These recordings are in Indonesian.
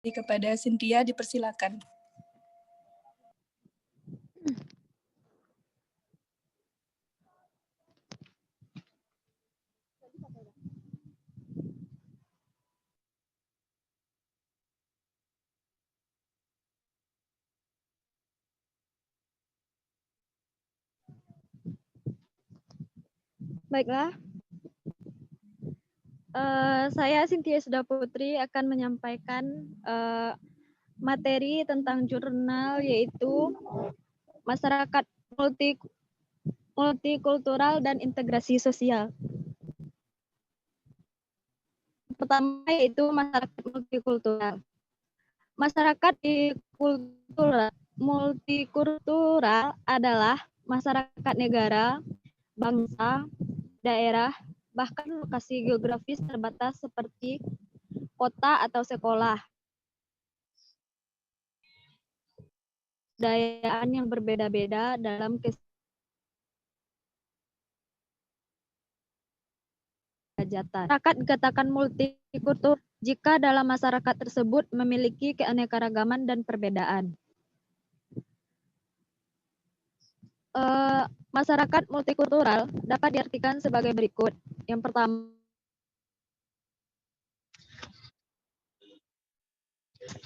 kepada Cynthia, dipersilakan. Baiklah, saya Cynthia Suda Putri akan menyampaikan materi tentang jurnal, yaitu masyarakat multikultural dan integrasi sosial. Pertama yaitu masyarakat multikultural. Masyarakat multikultural adalah masyarakat negara, bangsa, daerah, bahkan lokasi geografis terbatas seperti kota atau sekolah. Kebudayaan yang berbeda-beda dalam kesejahteraan. Masyarakat dikatakan multikultur jika dalam masyarakat tersebut memiliki keanekaragaman dan perbedaan. Masyarakat multikultural dapat diartikan sebagai berikut. Yang pertama,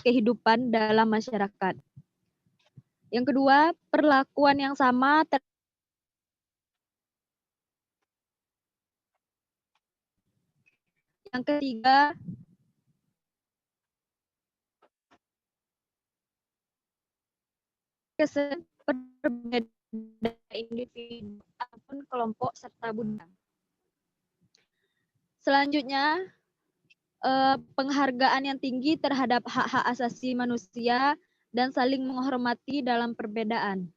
kehidupan dalam masyarakat. Yang kedua, perlakuan yang sama. Yang ketiga, perbedaan individu ataupun kelompok serta budaya. Selanjutnya, penghargaan yang tinggi terhadap hak-hak asasi manusia dan saling menghormati dalam perbedaan.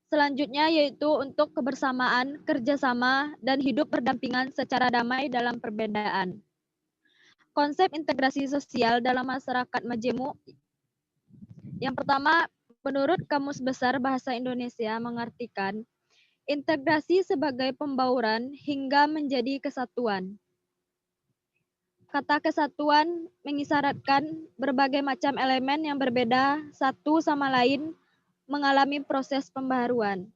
Selanjutnya yaitu untuk kebersamaan, kerjasama, dan hidup berdampingan secara damai dalam perbedaan. Konsep integrasi sosial dalam masyarakat majemuk. Yang pertama, menurut Kamus Besar Bahasa Indonesia mengartikan integrasi sebagai pembauran hingga menjadi kesatuan. Kata kesatuan mengisyaratkan berbagai macam elemen yang berbeda satu sama lain mengalami proses pembaharuan.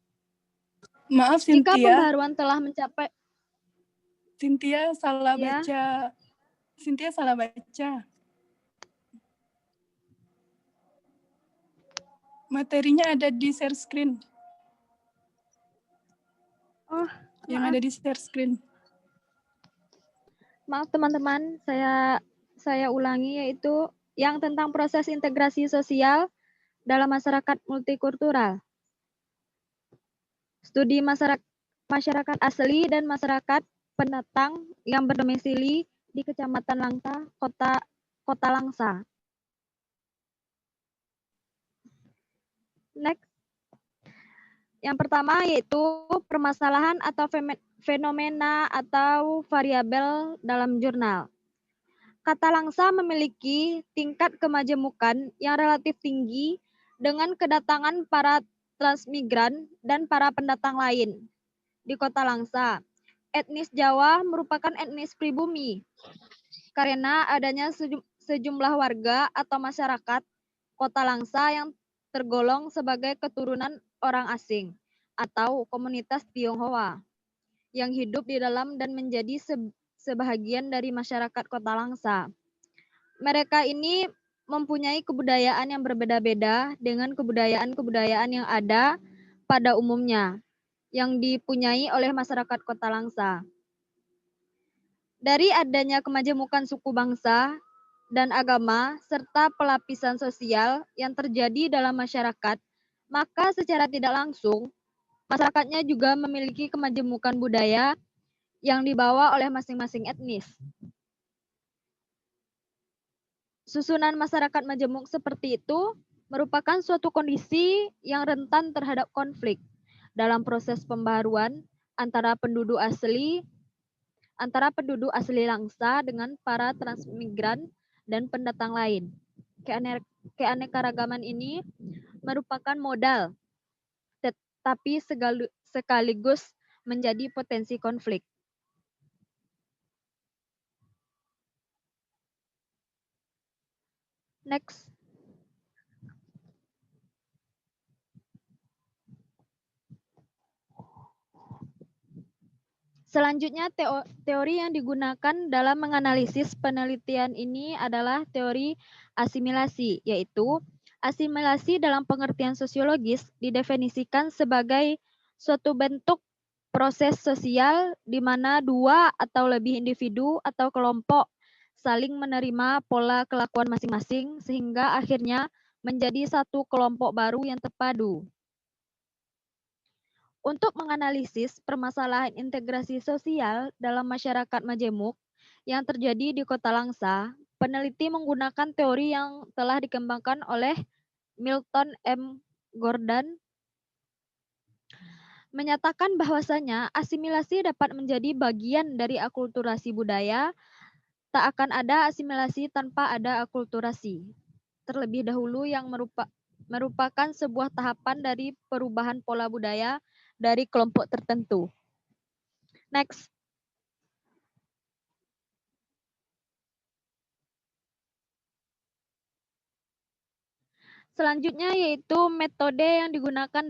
Maaf, Jika Cynthia. pembaharuan telah mencapai... Cynthia salah Ya. baca. Cynthia salah baca. Materinya ada di share screen. Oh, yang ada di share screen. Maaf teman-teman, saya ulangi, yaitu yang tentang proses integrasi sosial dalam masyarakat multikultural. Studi masyarakat asli dan masyarakat pendatang yang berdomisili di Kecamatan Langsa, Kota Langsa. Next. Yang pertama yaitu permasalahan atau fenomena atau variabel dalam jurnal. Kata Langsa memiliki tingkat kemajemukan yang relatif tinggi dengan kedatangan para transmigran dan para pendatang lain di Kota Langsa. Etnis Jawa merupakan etnis pribumi karena adanya sejumlah warga atau masyarakat Kota Langsa yang tergolong sebagai keturunan orang asing atau komunitas Tionghoa yang hidup di dalam dan menjadi sebahagian dari masyarakat Kota Langsa. Mereka ini mempunyai kebudayaan yang berbeda-beda dengan kebudayaan-kebudayaan yang ada pada umumnya yang dipunyai oleh masyarakat Kota Langsa. Dari adanya kemajemukan suku bangsa dan agama serta pelapisan sosial yang terjadi dalam masyarakat, maka secara tidak langsung masyarakatnya juga memiliki kemajemukan budaya yang dibawa oleh masing-masing etnis. Susunan masyarakat majemuk seperti itu merupakan suatu kondisi yang rentan terhadap konflik dalam proses pembaharuan antara penduduk asli Langsa dengan para transmigran dan pendatang lain. Keanekaragaman ini merupakan modal, tetapi sekaligus menjadi potensi konflik. Next. Selanjutnya, teori yang digunakan dalam menganalisis penelitian ini adalah teori asimilasi, yaitu asimilasi dalam pengertian sosiologis didefinisikan sebagai suatu bentuk proses sosial di mana dua atau lebih individu atau kelompok saling menerima pola kelakuan masing-masing sehingga akhirnya menjadi satu kelompok baru yang terpadu. Untuk menganalisis permasalahan integrasi sosial dalam masyarakat majemuk yang terjadi di Kota Langsa, peneliti menggunakan teori yang telah dikembangkan oleh Milton M. Gordon, menyatakan bahwasanya asimilasi dapat menjadi bagian dari akulturasi budaya. Tak akan ada asimilasi tanpa ada akulturasi. Terlebih dahulu yang merupakan sebuah tahapan dari perubahan pola budaya dari kelompok tertentu. Next. Selanjutnya yaitu metode yang digunakan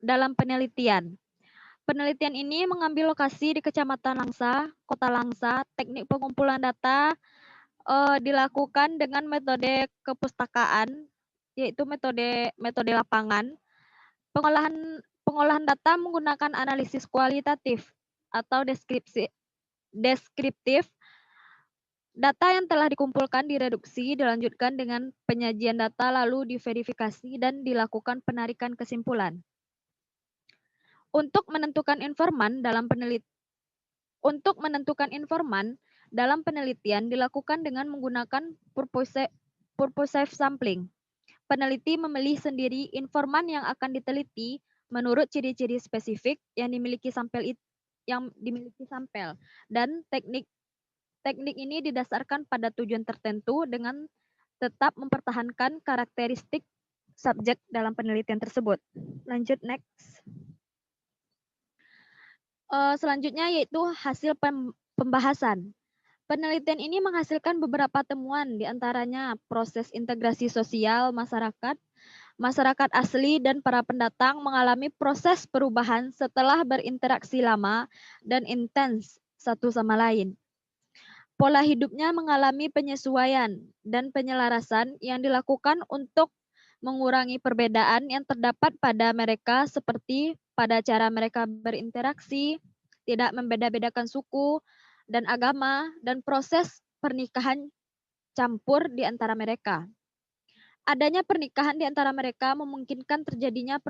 dalam penelitian. Penelitian ini mengambil lokasi di Kecamatan Langsa, Kota Langsa. Teknik pengumpulan data dilakukan dengan metode kepustakaan, yaitu metode lapangan. Pengolahan data menggunakan analisis kualitatif atau deskriptif. Data yang telah dikumpulkan direduksi, dilanjutkan dengan penyajian data, lalu diverifikasi dan dilakukan penarikan kesimpulan. Untuk menentukan informan dalam penelitian dilakukan dengan menggunakan purposive sampling. Peneliti memilih sendiri informan yang akan diteliti menurut ciri-ciri spesifik yang dimiliki sampel dan teknik ini didasarkan pada tujuan tertentu dengan tetap mempertahankan karakteristik subjek dalam penelitian tersebut. Lanjut, next. Selanjutnya yaitu hasil pembahasan. Penelitian ini menghasilkan beberapa temuan, diantaranya proses integrasi sosial masyarakat asli dan para pendatang mengalami proses perubahan setelah berinteraksi lama dan intens satu sama lain. Pola hidupnya mengalami penyesuaian dan penyelarasan yang dilakukan untuk mengurangi perbedaan yang terdapat pada mereka seperti pada cara mereka berinteraksi, tidak membeda-bedakan suku dan agama, dan proses pernikahan campur di antara mereka. Adanya pernikahan di antara mereka memungkinkan terjadinya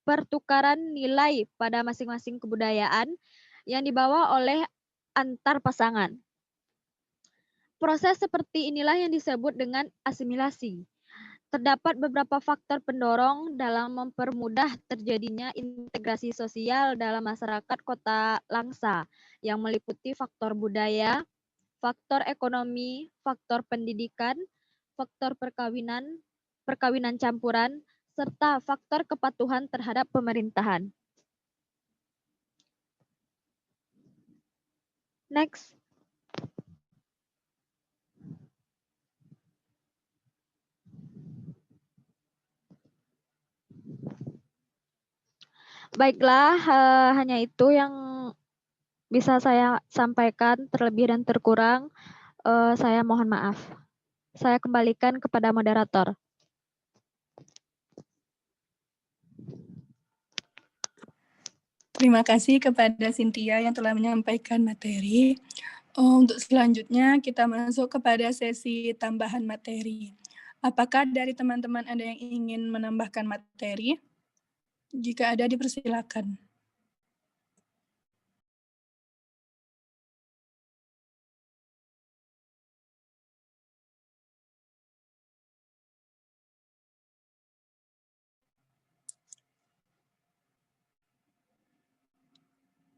pertukaran nilai pada masing-masing kebudayaan yang dibawa oleh antar pasangan. Proses seperti inilah yang disebut dengan asimilasi. Terdapat beberapa faktor pendorong dalam mempermudah terjadinya integrasi sosial dalam masyarakat Kota Langsa, yang meliputi faktor budaya, faktor ekonomi, faktor pendidikan, faktor perkawinan campuran, serta faktor kepatuhan terhadap pemerintahan. Next. Baiklah, hanya itu yang bisa saya sampaikan. Terlebih dan terkurang, saya mohon maaf. Saya kembalikan kepada moderator. Terima kasih kepada Cynthia yang telah menyampaikan materi. Untuk selanjutnya kita masuk kepada sesi tambahan materi. Apakah dari teman-teman ada yang ingin menambahkan materi? Jika ada, dipersilakan.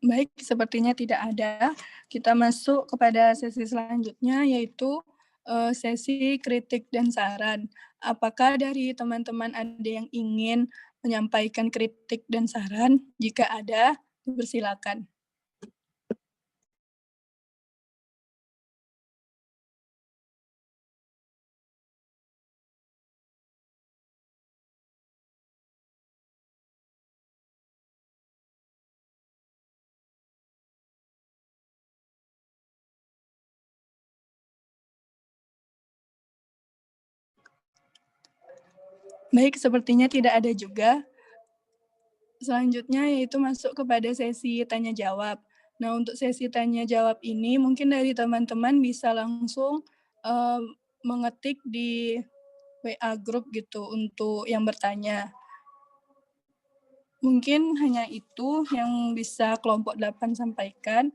Baik, sepertinya tidak ada. Kita masuk kepada sesi selanjutnya, yaitu sesi kritik dan saran. Apakah dari teman-teman ada yang ingin menyampaikan kritik dan saran? Jika ada, dipersilakan. Baik, sepertinya tidak ada juga. Selanjutnya yaitu masuk kepada sesi tanya jawab. Nah, untuk sesi tanya jawab ini mungkin dari teman-teman bisa langsung mengetik di WA grup gitu untuk yang bertanya. Mungkin hanya itu yang bisa kelompok 8 sampaikan.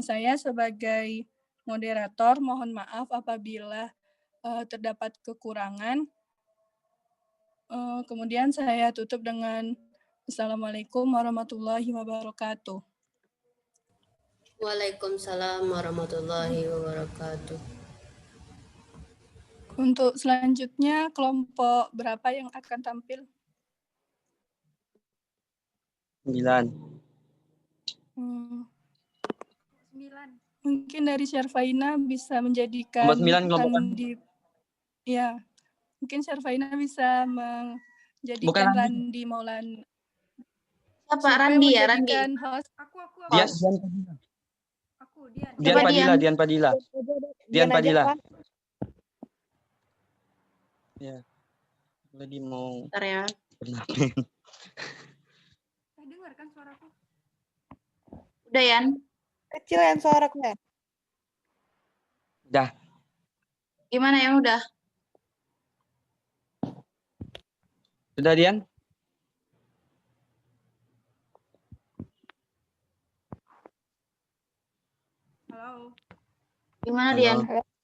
Saya sebagai moderator mohon maaf apabila terdapat kekurangan. Kemudian saya tutup dengan Assalamualaikum warahmatullahi wabarakatuh. Waalaikumsalam warahmatullahi wabarakatuh. Untuk selanjutnya kelompok berapa yang akan tampil? 9. Hmm, Mungkin dari Syarfaina bisa menjadikan Kelompok 9 kelompok kan? Randi. Ya, mungkin Syarfaina bisa Bukan menjadikan Randi. Randi Maulana. Siapa? Siapa yang Randi ya, Randi. menjadikan host? Dian Siapa Padilla, Dian? Dian Padilla. Dian Padilla. Ya. Lagi mau Bentar ya. bernapas. Dengarkan suaraku. Udah, Yan? Kecil yang suaraku ya. Udah. Gimana yang udah? Sudah, Dian? Halo. Gimana Halo. Dian? Halo.